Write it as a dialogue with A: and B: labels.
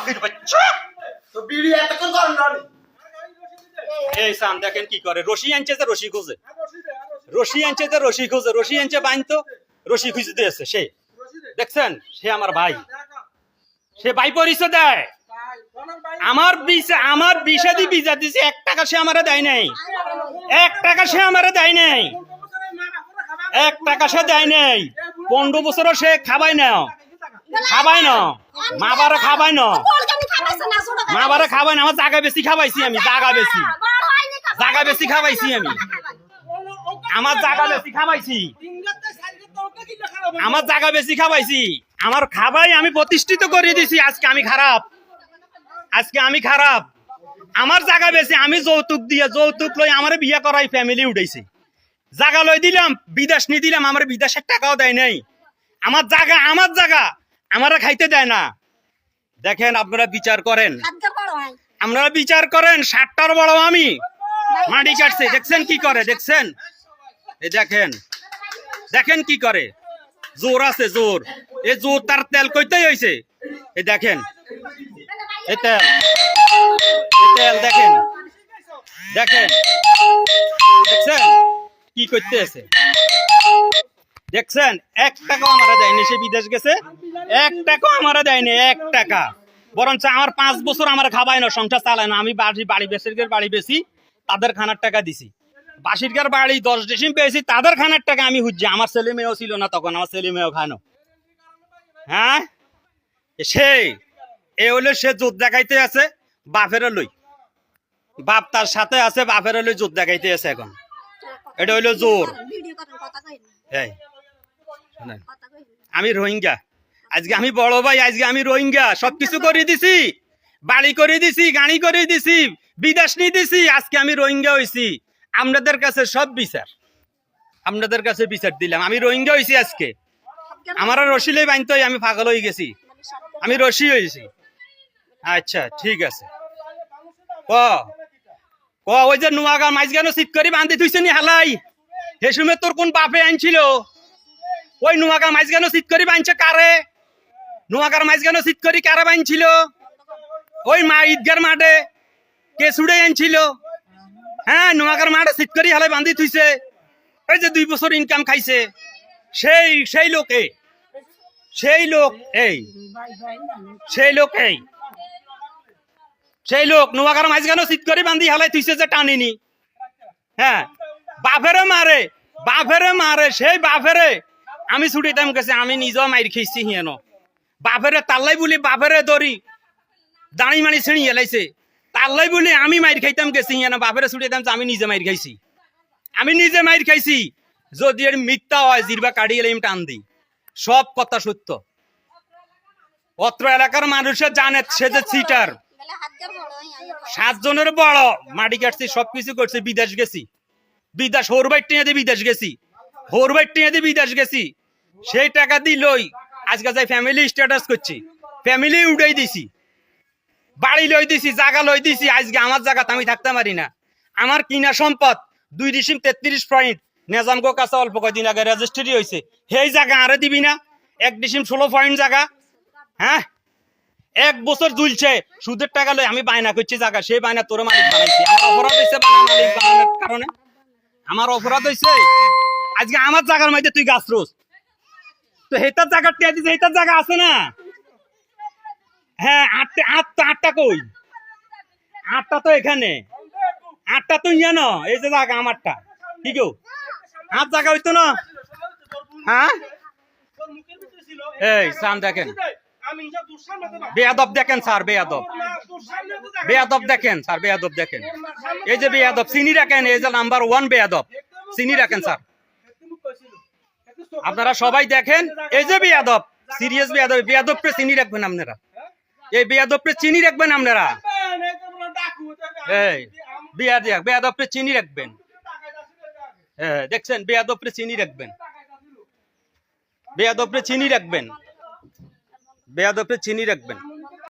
A: বাকির বাচ্চা
B: তো বিড়ি এতক্ষণ করেন না
A: এই সান দেখেন কি করে রশি আনছে যে রশি খোঁজে রশি আনছে যে রশি খোঁজে রশি আনছে বাইনতো রশি খুঁজতে আছে সে দেখছেন সে আমার ভাই সে ভাই পরিচয় দেয় আমার বিষাদি বিজা দিছে 1 টাকা সে আমারে দেয় নাই 1 টাকা সে আমারে দেয় নাই 1 টাকা সে দেয় নাই 15 বছর সে খাবাই না মা বারে খাবাই না মা বারে খাবাই না আমার জায়গা বেশি খাবাইছি আমি জায়গা বেশি খাবাইছি আমি আমার জায়গা বেশি খাবাইছি আমার খাবাই আমি প্রতিষ্ঠিত করে দিছি আজকে আমি খারাপ আমার জায়গা বেশি আমি যৌতুক লই আমার বিয়ে করাই ফ্যামিলি উঠাইছে জায়গা লই দিলাম বিদেশ নি দিলাম আমার বিদেশের টাকাও দেয় নাই আমার জায়গা আমারা খাইতে দেয় না দেখেন আপনারা বিচার করেন 60টার বড় আমি মাটি কাটছে দেখছেন কি করে দেখছেন এই দেখেন কি করে জোর আছে জোর এই জোর তার তেল কইতেই হইছে এই দেখেন এই তেল দেখেন দেখছেন কি করতে আছে দেখছেন 1 টাকাও আমারা দেয়নি সে বিদেশ গেছে 1 টাকাও আমারা দেয়নি 1 টাকা বরঞ্চ আমার 5 বছর আমার খাবাই না সংসার চালায় না আমি বাড়ি বেশি তাদের খানার টাকা দিছি বাসিরকার বাড়ি 10 ডিসিম পেয়েছি তাদের খানার টাকা আমি হুজ্জি আমার ছেলে মেয়েও ছিল না তখন আমার ছেলে মেয়েও খানো হ্যাঁ এ হলো সে জোর দেখাইতে আছে বাপের লই বাপ তার সাথে আছে বাপের লই জোর দেখাইতে আছে এখন এটা হইলো জোর আমি রোহিঙ্গা আজকে আমি বড় ভাই আজকে আমি রোহিঙ্গা সবকিছু করে দিছি বাড়ি করে দিছি গাড়ি করে দিছি বিদেশ নিয়ে দিছি আজকে আমি রোহিঙ্গা হইছি আপনাদের কাছে সব বিচার দিলাম আমি রোহিঙ্গা হইছি আজকে আমার রশিলে বানতে আমি পাগল হয়ে গেছি আমি রশি হয়েছি আচ্ছা ঠিক আছে ওই যে নোয়াগা মাঝখানে শীত করে বান্ধি থুইছে নি হালাই সে সময় তোর কোন বাপে আনছিল ওই নোয়াগা মাঝখানে শীত করে বানছে কারে নোয়াগার মাঝখানে শীত করে কারে বানছিল ওই মা ঈদগার মাঠে কে ছুড়ে আনছিল হ্যাঁ নোয়াগার মাঠে শীত করে হালাই বান্ধি থুইছে ওই যে 2 বছর ইনকাম খাইছে সেই লোক নোয়াগার মাঝখানে শীত করে বান্ধি হালাই থুইছে যে টানিনি হ্যাঁ বাপেরে মারে সেই বাপেরে আমি ছুটিতাম গেছে আমি নিজেও মাইর খেয়েছি হিয়েন বাপেরে তাল্লাই বলি বাপেরে দড়ি দাঁড়ি মানি ছিঁড়ি এলাইছে তাল্লাই বলি আমি মাইর খাইতাম গেছি হিয়েন বাপেরে ছুটিতাম আমি নিজে মাইর খাইছি যদি এর মিথ্যা হয় জিরবা কাড়ি এলে টান দিই সব কথা সত্য অত্র এলাকার মানুষের জানে সে যে চিটার 7 জনের বড় মাটি কাটছি সবকিছু করছে বিদেশ হোরবাইট টিয়ে বিদেশ গেছি সেই টাকা দিলই আজকে যাই ফ্যামিলি স্ট্যাটাস করছি ফ্যামিলি উঠাই দিছি বাড়ি লই দিছি জায়গা লই দিছি আজকে আমার জায়গাতে আমি থাকতে পারি না আমার কিনা সম্পদ 2 ডিসিম 33 পয়েন্ট নেজামগো কাছে অল্প কয়েকদিন আগে রেজিস্ট্রি হয়েছে সেই জায়গা আরে দিবি না 1 ডিসিম 16 পয়েন্ট জায়গা হ্যাঁ 1 বছর ঝুলছে সুদের টাকা লই আমি বায়না করছি জায়গা সেই বায়না তোর মালিক বানাইছি আমার অপরাধ হয়েছে মালিক বানানোর কারণে আমার অপরাধ হয়েছে আজকে আমার জায়গার মধ্যে তুই গাছ রোস তো হেতার জায়গা টিয়া দিছে হেতার জায়গা আছে না হ্যাঁ 8টা কই 8টা তো এখানে 8টা তো ইয়া না এই যে জায়গা আমারটা কি গো 8 জায়গা হইতো না হ্যাঁ এই সান দেখেন বেয়াদব দেখেন স্যার বেয়াদব দেখেন এই যে বেয়াদব চিনি রাখেন এই যে নাম্বার 1 বেয়াদব চিনি রাখেন স্যার আপনারা সবাই দেখেন এই যে বেয়াদব সিরিয়াস বেয়াদবকে চিনি রাখবেন আপনারা এই বেয়াদবকে চিনি রাখবেন আপনারা এই বেয়াদবকে চিনি রাখবেন হ্যাঁ দেখছেন বেয়াদবকে চিনি রাখবেন